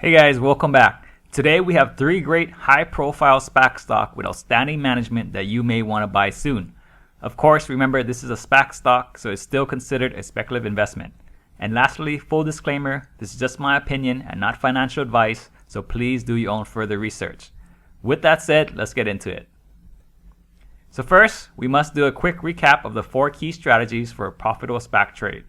Hey guys, welcome back. Today we have 3 great high-profile SPAC stock with outstanding management that you may want to buy soon. Of course, remember this is a SPAC stock, so it's still considered a speculative investment. And lastly, full disclaimer, this is just my opinion and not financial advice, so please do your own further research. With that said, let's get into it. So first, we must do a quick recap of the 4 key strategies for a profitable SPAC trade.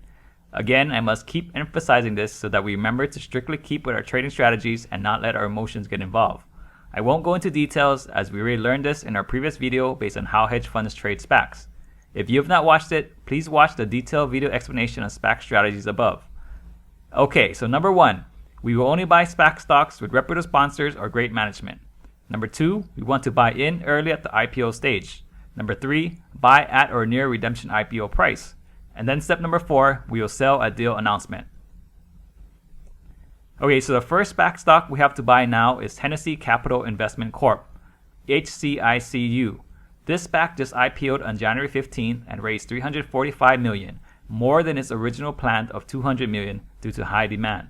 Again, I must keep emphasizing this so that we remember to strictly keep with our trading strategies and not let our emotions get involved. I won't go into details as we already learned this in our previous video based on how hedge funds trade SPACs. If you have not watched it, please watch the detailed video explanation of SPAC strategies above. Okay, so number 1, we will only buy SPAC stocks with reputable sponsors or great management. Number 2, we want to buy in early at the IPO stage. Number 3, buy at or near redemption IPO price. And then step number 4, we will sell at deal announcement. Okay, so the first SPAC stock we have to buy now is Hennessy Capital Investment Corp, HCICU. This SPAC just IPO'd on January 15th and raised $345 million, more than its original plan of $200 million due to high demand.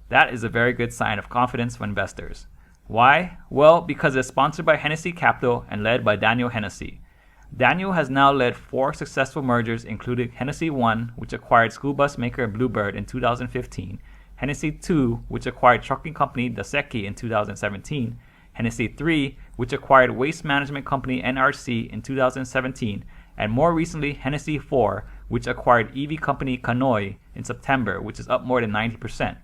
That is a very good sign of confidence for investors. Why? Well, because it's sponsored by Hennessy Capital and led by Daniel Hennessy. Daniel has now led 4 successful mergers, including Hennessy 1, which acquired school bus maker Bluebird in 2015, Hennessy 2, which acquired trucking company Daseki in 2017, Hennessy 3, which acquired waste management company NRC in 2017, and more recently Hennessy 4, which acquired EV company Kanoi in September, which is up more than 90%.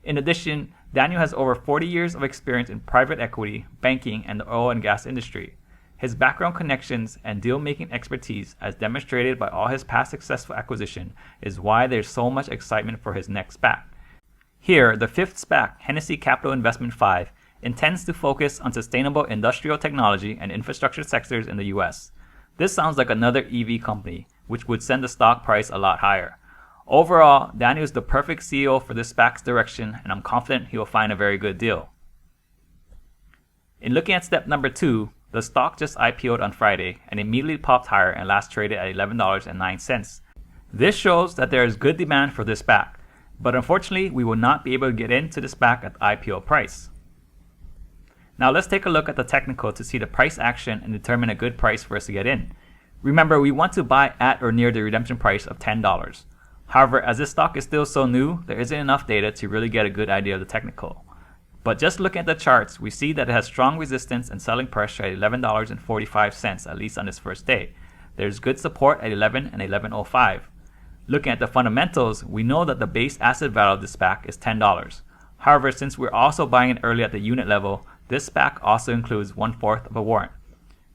In addition, Daniel has over 40 years of experience in private equity, banking, and the oil and gas industry. His background connections and deal-making expertise, as demonstrated by all his past successful acquisition, is why there's so much excitement for his next SPAC. Here, the 5th SPAC, Hennessy Capital Investment 5, intends to focus on sustainable industrial technology and infrastructure sectors in the US. This sounds like another EV company, which would send the stock price a lot higher. Overall, Daniel is the perfect CEO for this SPAC's direction, and I'm confident he will find a very good deal. In looking at step number 2, the stock just IPO'd on Friday and immediately popped higher and last traded at $11.09. This shows that there is good demand for this SPAC, but unfortunately we will not be able to get into the SPAC at the IPO price. Now let's take a look at the technical to see the price action and determine a good price for us to get in. Remember, we want to buy at or near the redemption price of $10. However, as this stock is still so new, there isn't enough data to really get a good idea of the technical. But just looking at the charts, we see that it has strong resistance and selling pressure at $11.45, at least on its first day. There's good support at $11 and $11.05. Looking at the fundamentals, we know that the base asset value of this SPAC is $10. However, since we're also buying it early at the unit level, this SPAC also includes 1/4 of a warrant.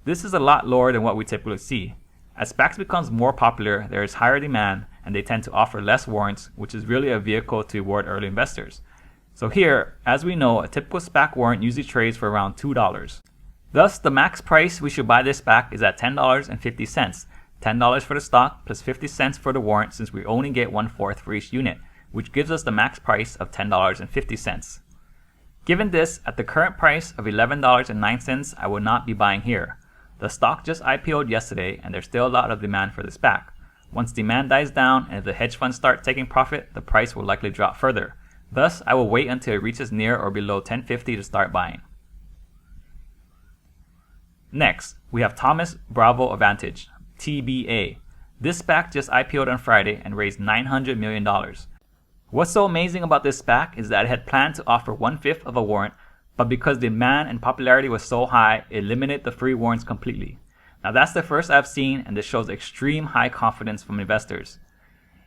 This is a lot lower than what we typically see. As SPACs becomes more popular, there is higher demand and they tend to offer less warrants, which is really a vehicle to reward early investors. So here, as we know, a typical SPAC warrant usually trades for around $2. Thus, the max price we should buy this SPAC is at $10.50. $10 for the stock plus 50 cents for the warrant, since we only get 1/4 for each unit, which gives us the max price of $10.50. Given this, at the current price of $11.09, I would not be buying here. The stock just IPO'd yesterday and there's still a lot of demand for the SPAC. Once demand dies down and if the hedge funds start taking profit, the price will likely drop further. Thus, I will wait until it reaches near or below $10.50 to start buying. Next, we have Thomas Bravo Advantage, TBA. This SPAC just IPO'd on Friday and raised $900 million. What's so amazing about this SPAC is that it had planned to offer 1/5 of a warrant, but because demand and popularity was so high, it eliminated the free warrants completely. Now that's the first I've seen, and this shows extreme high confidence from investors.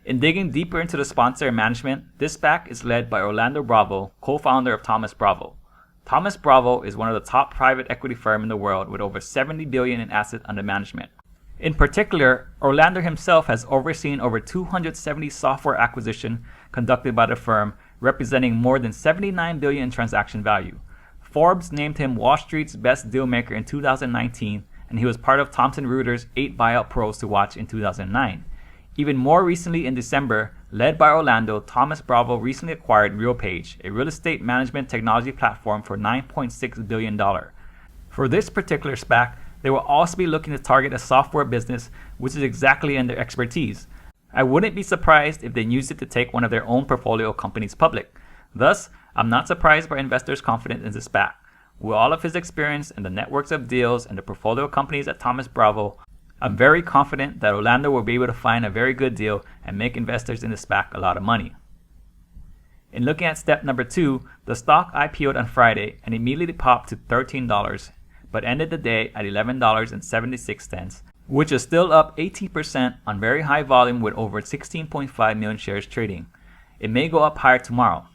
In digging deeper into the sponsor and management, this SPAC is led by Orlando Bravo, co-founder of Thomas Bravo. Thomas Bravo is one of the top private equity firms in the world with over $70 billion in assets under management. In particular, Orlando himself has overseen over 270 software acquisitions conducted by the firm, representing more than $79 billion in transaction value. Forbes named him Wall Street's best deal maker in 2019, and he was part of Thomson Reuters' 8 buyout pros to watch in 2009. Even more recently in December, led by Orlando, Thomas Bravo recently acquired RealPage, a real estate management technology platform, for $9.6 billion. For this particular SPAC, they will also be looking to target a software business, which is exactly in their expertise. I wouldn't be surprised if they used it to take one of their own portfolio companies public. Thus, I'm not surprised by investors' confidence in the SPAC. With all of his experience and the networks of deals and the portfolio companies at Thomas Bravo, I'm very confident that Orlando will be able to find a very good deal and make investors in the SPAC a lot of money. In looking at step number 2, the stock IPO'd on Friday and immediately popped to $13, but ended the day at $11.76, which is still up 18% on very high volume with over 16.5 million shares trading. It may go up higher tomorrow.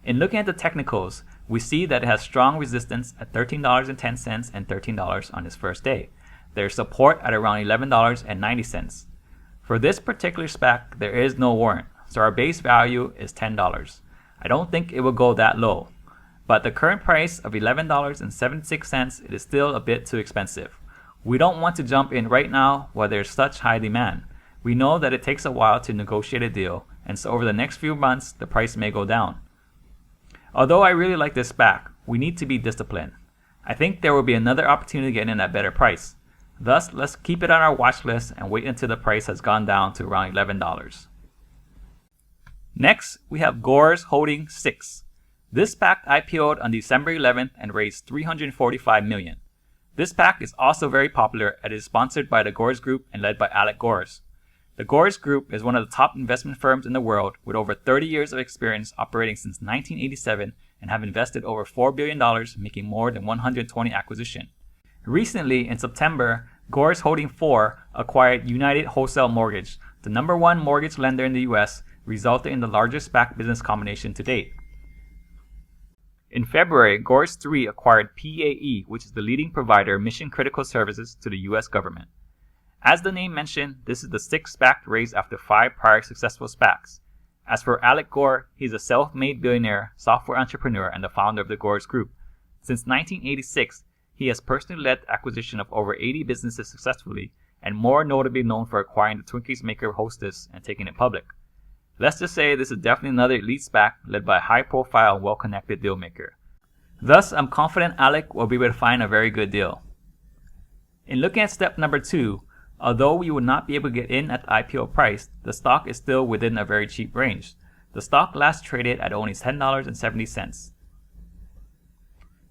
In looking at the technicals, we see that it has strong resistance at $13.10 and $13 on its first day. There's support at around $11.90. For this particular SPAC, there is no warrant, so our base value is $10. I don't think it will go that low, but the current price of $11.76 it is still a bit too expensive. We don't want to jump in right now while there's such high demand. We know that it takes a while to negotiate a deal, and so over the next few months, the price may go down. Although I really like this SPAC, we need to be disciplined. I think there will be another opportunity to get in at a better price. Thus, let's keep it on our watch list and wait until the price has gone down to around $11. Next, we have Gores Holding 6. This SPAC IPO'd on December 11th and raised $345 million. This SPAC is also very popular and is sponsored by the Gores Group and led by Alec Gores. The Gores Group is one of the top investment firms in the world with over 30 years of experience operating since 1987 and have invested over $4 billion, making more than 120 acquisitions. Recently, in September, Gores Holding 4 acquired United Wholesale Mortgage, the #1 mortgage lender in the U.S., resulting in the largest SPAC business combination to date. In February, Gores 3 acquired PAE, which is the leading provider of mission-critical services to the U.S. government. As the name mentioned, this is the 6th SPAC raised after 5 prior successful SPACs. As for Alec Gore, he's a self-made billionaire, software entrepreneur, and the founder of the Gores Group. Since 1986, he has personally led the acquisition of over 80 businesses successfully, and more notably known for acquiring the Twinkies maker Hostess and taking it public. Let's just say this is definitely another elite SPAC led by a high-profile, well-connected dealmaker. Thus, I'm confident Alec will be able to find a very good deal. In looking at step number 2, although we would not be able to get in at the IPO price, the stock is still within a very cheap range. The stock last traded at only $10.70.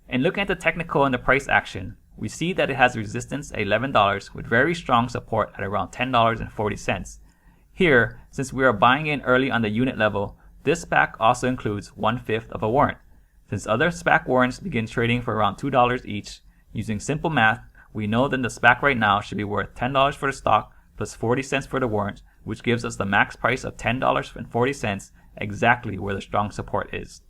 In looking at the technical and the price action, we see that it has resistance at $11 with very strong support at around $10.40. Here, since we are buying in early on the unit level, this SPAC also includes 1/5 of a warrant. Since other SPAC warrants begin trading for around $2 each, using simple math, we know that the SPAC right now should be worth $10 for the stock plus 40 cents for the warrant, which gives us the max price of $10.40, exactly where the strong support is.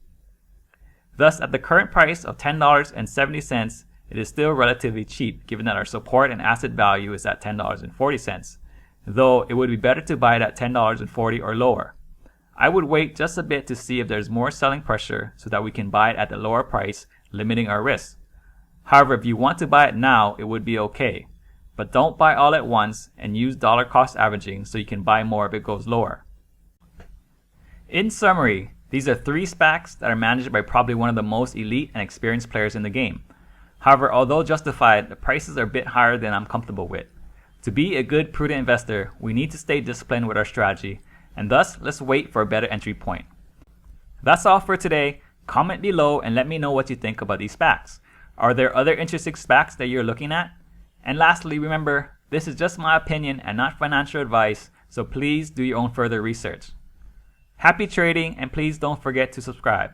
Thus, at the current price of $10.70, it is still relatively cheap given that our support and asset value is at $10.40, though it would be better to buy it at $10.40 or lower. I would wait just a bit to see if there's more selling pressure so that we can buy it at the lower price, limiting our risk. However, if you want to buy it now, it would be okay. But don't buy all at once and use dollar cost averaging so you can buy more if it goes lower. In summary, these are 3 SPACs that are managed by probably one of the most elite and experienced players in the game. However, although justified, the prices are a bit higher than I'm comfortable with. To be a good, prudent investor, we need to stay disciplined with our strategy, and thus, let's wait for a better entry point. That's all for today. Comment below and let me know what you think about these SPACs. Are there other interesting SPACs that you're looking at? And lastly, remember, this is just my opinion and not financial advice, so please do your own further research. Happy trading, and please don't forget to subscribe.